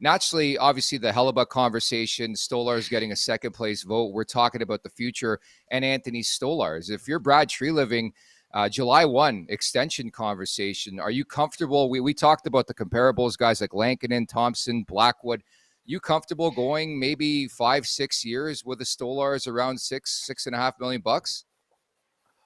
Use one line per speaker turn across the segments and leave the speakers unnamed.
naturally, obviously, the Hellebuck conversation, Stolarz getting a second place vote. We're talking about the future and Anthony Stolarz. If you're Brad Treliving, July 1 extension conversation, are you comfortable? We talked about the comparables, guys like Lankinen, Thompson, Blackwood. You comfortable going maybe 5-6 years with a Stolarz around $6.5 million?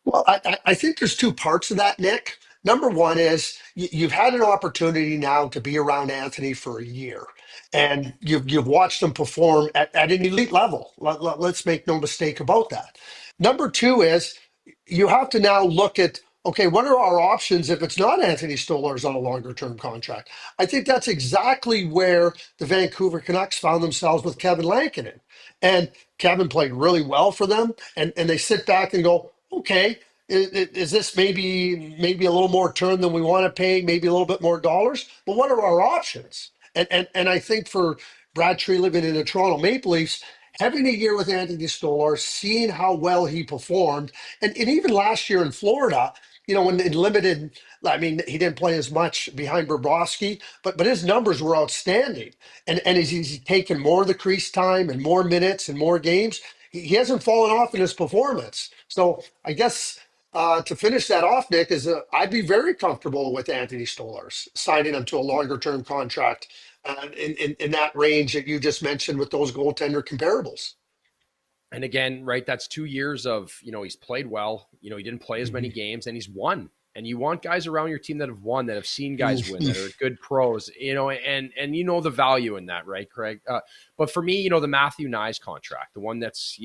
Well, I think there's two parts of that, Nick. Number one is you've had an opportunity now to be around Anthony for a year, and you've watched him perform at an elite level. Let's make no mistake about that. Number two is you have to now look at, okay, what are our options if it's not Anthony Stolarz on a longer term contract? I think that's exactly where the Vancouver Canucks found themselves with Kevin Lankinen. And Kevin played really well for them, and they sit back and go, okay, is this maybe a little more term than we want to pay, maybe a little bit more dollars? But what are our options? And I think for Brad Tree living in the Toronto Maple Leafs, having a year with Anthony Stolarz, seeing how well he performed, and even last year in Florida, when in limited, I mean, he didn't play as much behind Bobrovsky, but his numbers were outstanding. And as he's taken more of the crease time and more minutes and more games, he hasn't fallen off in his performance. So I guess to finish that off, Nick, I'd be very comfortable with Anthony Stolarz signing him to a longer term contract in that range that you just mentioned with those goaltender comparables.
And again, right, that's 2 years of, he's played well, he didn't play as many games and he's won. And you want guys around your team that have won, that have seen guys win, that are good pros, and the value in that, right, Craig? But for me, the Matthew Knies contract, the one that's,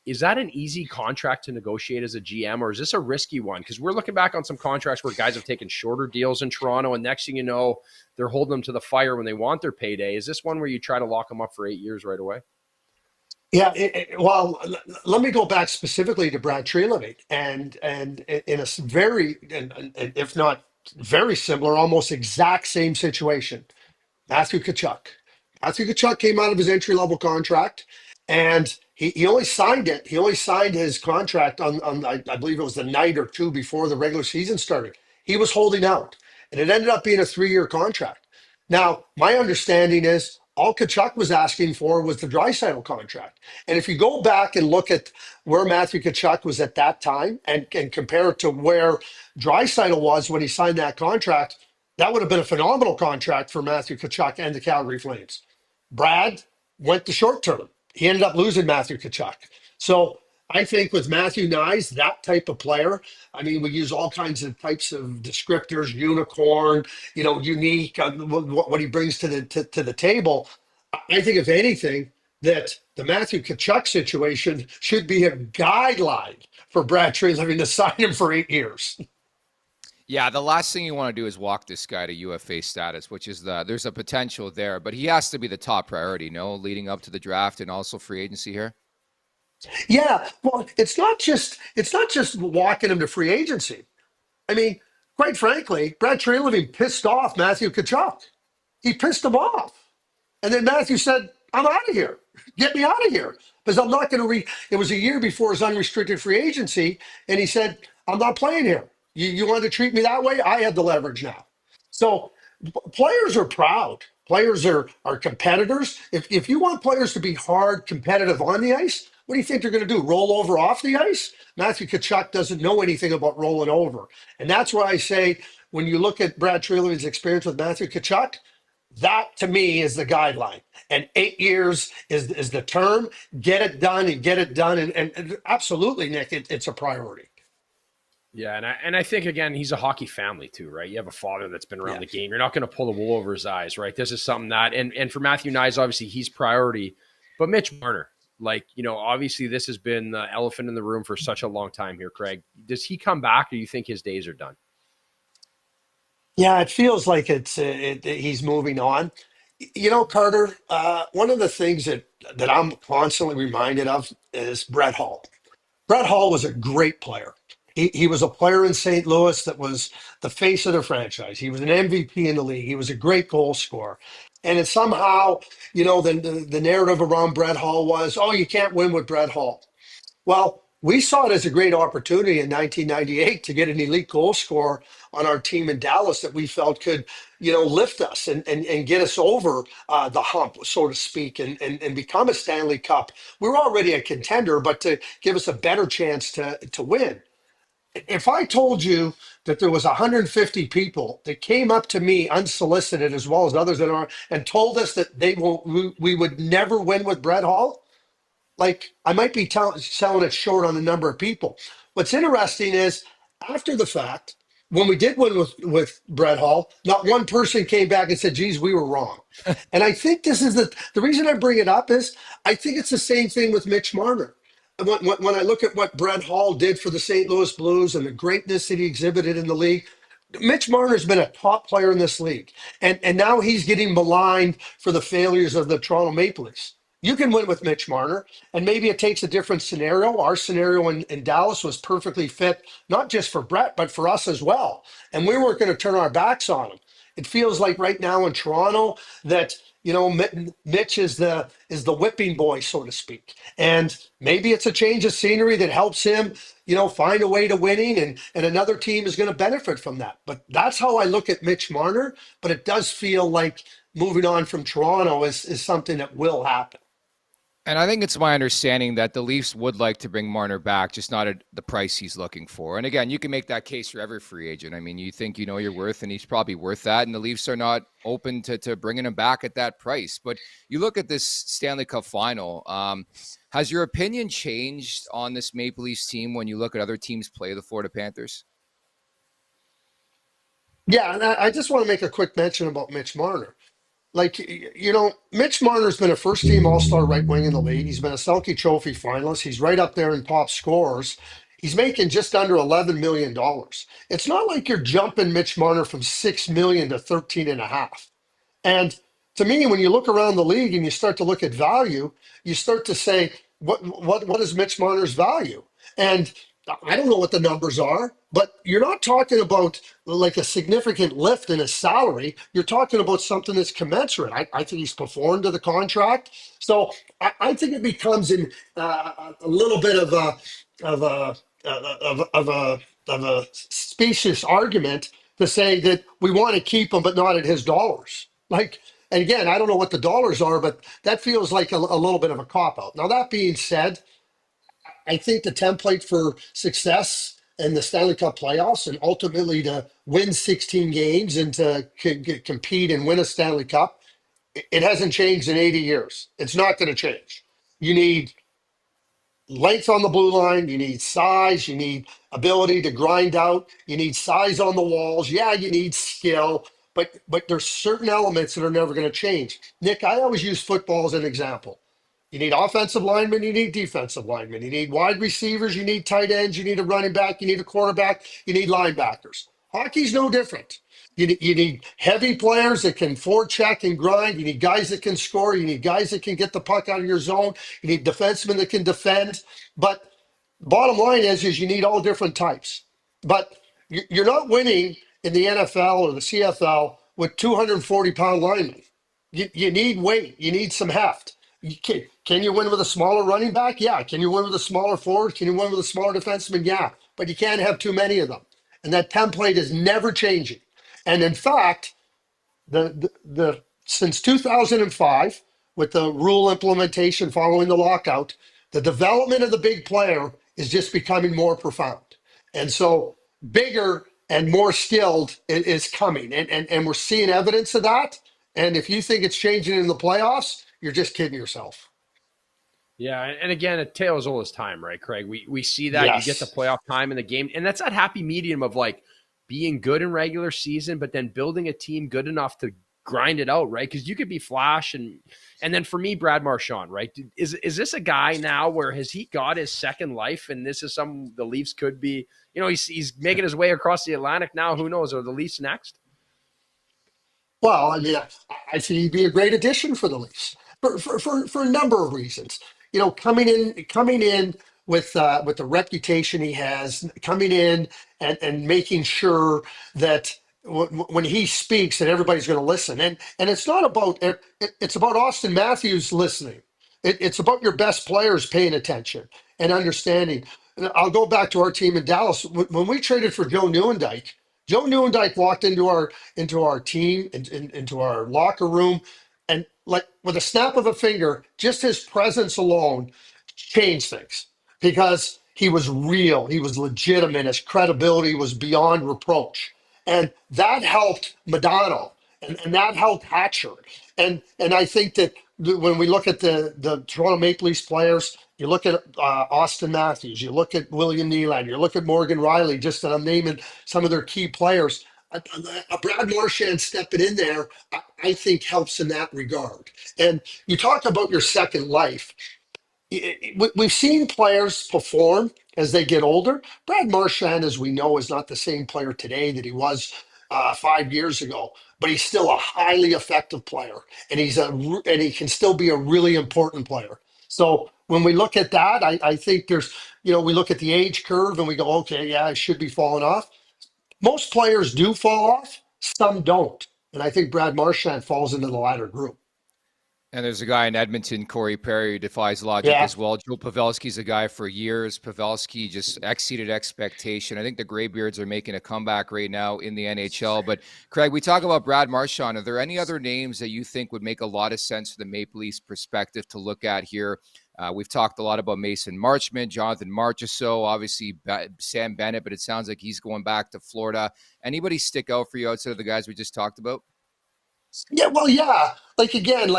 is that an easy contract to negotiate as a GM, or is this a risky one? Because we're looking back on some contracts where guys have taken shorter deals in Toronto, and next thing you know, they're holding them to the fire when they want their payday. Is this one where you try to lock them up for 8 years right away?
Yeah, well, let me go back specifically to Brad Treliving, and in a very, and if not very similar, almost exact same situation. Matthew Tkachuk. Matthew Tkachuk came out of his entry level contract, and he only signed it. He only signed his contract on I believe it was the night or two before the regular season started. He was holding out, and it ended up being a 3-year contract. Now, my understanding is all Kachuk was asking for was the Draisaitl contract. And if you go back and look at where Matthew Kachuk was at that time and compare it to where Draisaitl was when he signed that contract, that would have been a phenomenal contract for Matthew Kachuk and the Calgary Flames. Brad went the short term. He ended up losing Matthew Kachuk. So I think with Matthew Knies, that type of player, I mean, we use all kinds of types of descriptors, unicorn, unique, what he brings to the table. I think if anything, that the Matthew Kachuk situation should be a guideline for Brad Treliving to sign him for 8 years.
Yeah, the last thing you want to do is walk this guy to UFA status, which is there's a potential there, but he has to be the top priority, no, leading up to the draft and also free agency here.
Yeah, well, it's not just walking him to free agency. I mean, quite frankly, Brad Treliving pissed off Matthew Tkachuk. He pissed him off, and then Matthew said, "I'm out of here. Get me out of here because I'm not going to re." It was a year before his unrestricted free agency, and he said, "I'm not playing here. You wanted to treat me that way? I have the leverage now." So players are proud. Players are competitors. If you want players to be hard competitive on the ice, what do you think they're going to do? Roll over off the ice? Matthew Tkachuk doesn't know anything about rolling over. And that's why I say when you look at Brad Treliving's experience with Matthew Tkachuk, that to me is the guideline. And 8 years is the term. Get it done and get it done. And absolutely, Nick, it's a priority.
Yeah, and I think, again, he's a hockey family too, right? You have a father that's been around the game. You're not going to pull the wool over his eyes, right? This is something that, and for Matthew Knies, obviously, he's priority. But Mitch Marner, obviously this has been the elephant in the room for such a long time here, Craig. Does he come back, or do you think his days are done?
Yeah, it feels like he's moving on. Carter, one of the things that I'm constantly reminded of is Brett Hall. Brett Hall was a great player. He was a player in St. Louis that was the face of the franchise. He was an MVP in the league. He was a great goal scorer. And it somehow, the narrative around Brett Hall was, oh, you can't win with Brett Hall. Well, We saw it as a great opportunity in 1998 to get an elite goal scorer on our team in Dallas that we felt could, lift us and get us over the hump, so to speak, and become a Stanley Cup. We were already a contender, but to give us a better chance to win. If I told you that there was 150 people that came up to me unsolicited, as well as others that are, and told us that we would never win with Brett Hall, like I might be selling it short on the number of people. What's interesting is after the fact, when we did win with Brett Hall, not one person came back and said, geez, we were wrong. And I think this is the reason I bring it up is I think it's the same thing with Mitch Marner. When I look at what Brett Hall did for the St. Louis Blues and the greatness that he exhibited in the league, Mitch Marner's been a top player in this league. And now he's getting maligned for the failures of the Toronto Maple Leafs. You can win with Mitch Marner, and maybe it takes a different scenario. Our scenario in Dallas was perfectly fit, not just for Brett, but for us as well. And we weren't going to turn our backs on him. It feels like right now in Toronto that Mitch is the whipping boy, so to speak. And maybe it's a change of scenery that helps him, find a way to winning, and another team is going to benefit from that. But that's how I look at Mitch Marner. But it does feel like moving on from Toronto is something that will happen.
And I think it's my understanding that the Leafs would like to bring Marner back, just not at the price he's looking for. And again, you can make that case for every free agent. I mean, you think you know your worth, and he's probably worth that. And the Leafs are not open to bringing him back at that price. But you look at this Stanley Cup final. Has your opinion changed on this Maple Leafs team when you look at other teams play the Florida Panthers?
Yeah, and I just want to make a quick mention about Mitch Marner. Like, Mitch Marner's been a first team All Star right wing in the league. He's been a Selke Trophy finalist. He's right up there in top scorers. He's making just under $11 million. It's not like you're jumping Mitch Marner from 6 million to 13 and a half. And to me, when you look around the league and you start to look at value, you start to say, what is Mitch Marner's value? And I don't know what the numbers are, but you're not talking about like a significant lift in his salary. You're talking about something that's commensurate. I think he's performed to the contract. So I think it becomes a little bit of a specious argument to say that we want to keep him, but not at his dollars. Like, and again, I don't know what the dollars are, but that feels like a little bit of a cop out. Now, that being said, I think the template for success in the Stanley Cup playoffs and ultimately to win 16 games and to compete and win a Stanley Cup, it hasn't changed in 80 years. It's not going to change. You need length on the blue line, you need size, you need ability to grind out, you need size on the walls. Yeah, you need skill, but there's certain elements that are never going to change. Nick, I always use football as an example. You need offensive linemen, you need defensive linemen, you need wide receivers, you need tight ends, you need a running back, you need a quarterback, you need linebackers. Hockey's no different. You need heavy players that can forecheck and grind. You need guys that can score. You need guys that can get the puck out of your zone. You need defensemen that can defend. But bottom line is you need all different types. But you're not winning in the NFL or the CFL with 240-pound linemen. You need weight. You need some heft. Can you win with a smaller running back? Yeah. Can you win with a smaller forward? Can you win with a smaller defenseman? Yeah. But you can't have too many of them. And that template is never changing. And in fact, the since 2005, with the rule implementation following the lockout, the development of the big player is just becoming more profound. And so bigger and more skilled is coming. And we're seeing evidence of that. And if you think it's changing in the playoffs, you're just kidding yourself.
Yeah, and again, a tale as old as time, right, Craig? We see that.
Yes.
You get the playoff time in the game, and that's that happy medium of like being good in regular season, but then building a team good enough to grind it out, right? Because you could be flash, and then for me, Brad Marchand, right? Is this a guy now where has he got his second life, and this is some the Leafs could be? He's making his way across the Atlantic now. Who knows? Are the Leafs next?
Well, I mean, I think he'd be a great addition for the Leafs for a number of reasons. Coming in with the reputation he has, coming in and making sure that when he speaks, that everybody's going to listen. And it's not about it's about Austin Matthews listening. It's about your best players paying attention and understanding. I'll go back to our team in Dallas. When we traded for Joe Newendike walked into our team into our locker room, and like with a snap of a finger, just his presence alone changed things because he was real, he was legitimate, his credibility was beyond reproach, and that helped Madonna, and that helped Hatcher, and I think that when we look at the Toronto Maple Leafs players, you look at Austin Matthews, you look at William Nylander, you look at Morgan Riley, just that I'm naming some of their key players. A Brad Marchand stepping in there, I think helps in that regard. And you talk about your second life. We've seen players perform as they get older. Brad Marchand, as we know, is not the same player today that he was 5 years ago, but he's still a highly effective player, and and he can still be a really important player. So when we look at that, I think we look at the age curve and we go, okay, yeah, I should be falling off. Most players do fall off, some don't, and I think Brad Marchand falls into the latter group.
And there's a guy in Edmonton, Corey Perry, who defies logic
Yeah.
as well. Joe Pavelski's a guy for years. Pavelski just exceeded expectation. I think the Greybeards are making a comeback right now in the NHL. But Craig, we talk about Brad Marchand. Are there any other names that you think would make a lot of sense from the Maple Leafs perspective to look at here? We've talked a lot about Mason Marchment, Jonathan Marchessault, obviously Sam Bennett, but it sounds like he's going back to Florida. Anybody stick out for you outside of the guys we just talked about?
Yeah, well, yeah. Like again,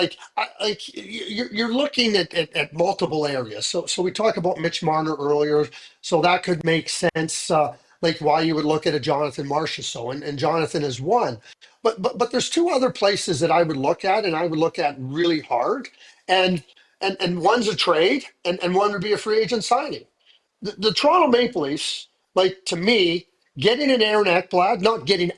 you're looking at multiple areas. So we talked about Mitch Marner earlier. So that could make sense. Like why you would look at a Jonathan Marchessault, and Jonathan is one. But there's two other places that I would look at, and I would look at really hard. And and one's a trade, and one would be a free agent signing. The Toronto Maple Leafs, like to me, getting an Aaron Ekblad, not getting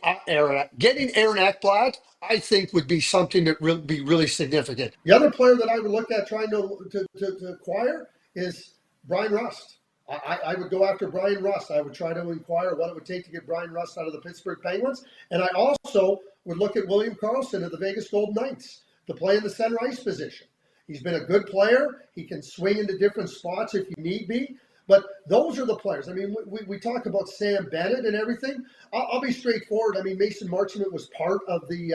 getting Aaron Ekblad, I think would be something that would be really significant. The other player that I would look at trying to acquire is Brian Rust. I would go after Brian Rust. I would try to inquire what it would take to get Brian Rust out of the Pittsburgh Penguins. And I also would look at William Karlsson of the Vegas Golden Knights to play in the center ice position. He's been a good player. He can swing into different spots if you need be. But those are the players. I mean, we talk about Sam Bennett and everything. I'll be straightforward. I mean, Mason Marchment was part of the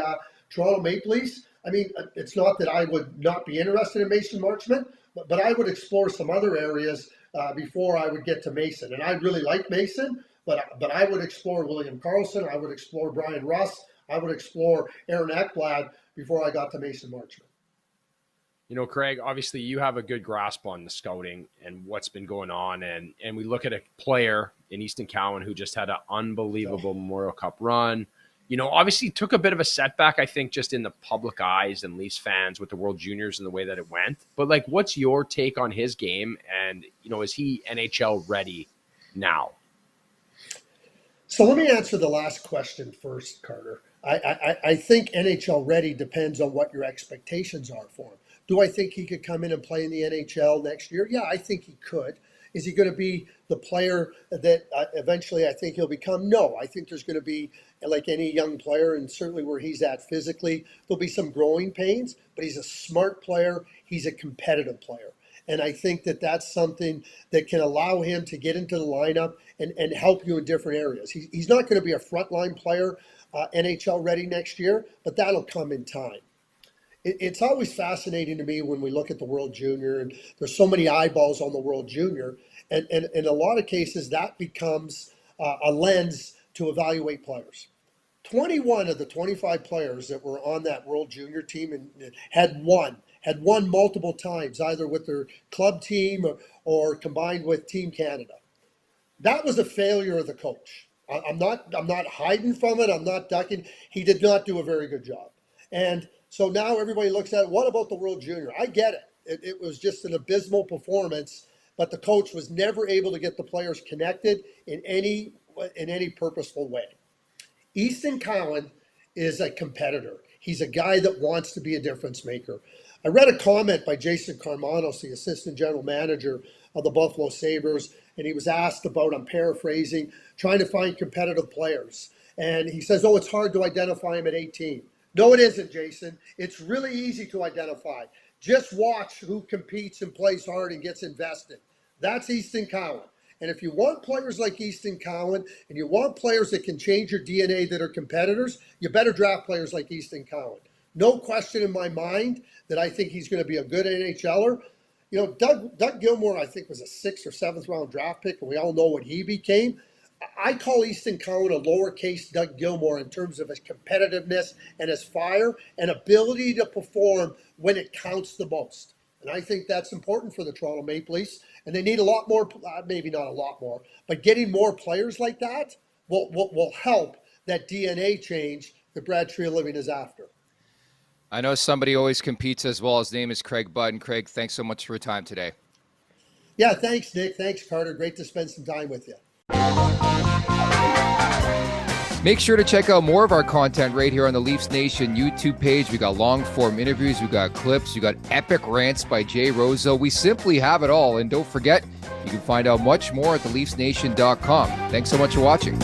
Toronto Maple Leafs. I mean, it's not that I would not be interested in Mason Marchment, but I would explore some other areas before I would get to Mason. And I really like Mason, but I would explore William Karlsson. I would explore Brian Rust. I would explore Aaron Ekblad before I got to Mason Marchment.
You know, Craig, obviously you have a good grasp on the scouting and what's been going on. And we look at a player in Easton Cowan who just had an unbelievable Memorial Cup run. You know, obviously took a bit of a setback, I think, just in the public eyes and Leafs fans with the World Juniors and the way that it went. But, like, what's your take on his game? And, you know, is he NHL ready now?
So let me answer the last question first, Carter. I think NHL ready depends on what your expectations are for him. Do I think he could come in and play in the NHL next year? Yeah, I think he could. Is he going to be the player that eventually I think he'll become? No, I think there's going to be, like any young player, and certainly where he's at physically, there'll be some growing pains, but he's a smart player. He's a competitive player. And I think that that's something that can allow him to get into the lineup and help you in different areas. He's not going to be a frontline player, NHL ready next year, but that'll come in time. It's always fascinating to me when we look at the World Junior, and there's so many eyeballs on the World Junior, and in a lot of cases that becomes a lens to evaluate players. 21 of the 25 players that were on that World Junior team and had won multiple times, either with their club team or combined with Team Canada. That was a failure of the coach. I'm not hiding from it. I'm not ducking. He did not do a very good job. And so now everybody looks at, what about the World Junior? I get it. It was just an abysmal performance, but the coach was never able to get the players connected in any purposeful way. Easton Cowan is a competitor. He's a guy that wants to be a difference maker. I read a comment by Jason Karmanos, the assistant general manager of the Buffalo Sabres, and he was asked about, I'm paraphrasing, trying to find competitive players. And he says, oh, it's hard to identify him at 18. No, it isn't, Jason. It's really easy to identify. Just watch who competes and plays hard and gets invested. That's Easton Cowan. And if you want players like Easton Cowan and you want players that can change your DNA that are competitors, you better draft players like Easton Cowan. No question in my mind that I think he's going to be a good NHLer. You know, Doug Gilmour, I think, was a 6th or 7th round draft pick, and we all know what he became. I call Easton Cowan a lowercase Doug Gilmour in terms of his competitiveness and his fire and ability to perform when it counts the most. And I think that's important for the Toronto Maple Leafs. And they need a lot more, maybe not a lot more, but getting more players like that will help that DNA change that Brad Treliving is after.
I know somebody always competes as well. His name is Craig Budd. And Craig, thanks so much for your time today.
Yeah, thanks, Nick. Thanks, Carter. Great to spend some time with you.
Make sure to check out more of our content right here on the Leafs Nation YouTube page. We got long form interviews, we got clips, we got epic rants by Jay Roseau. We simply have it all. And don't forget, you can find out much more at theleafsnation.com. Thanks so much for watching.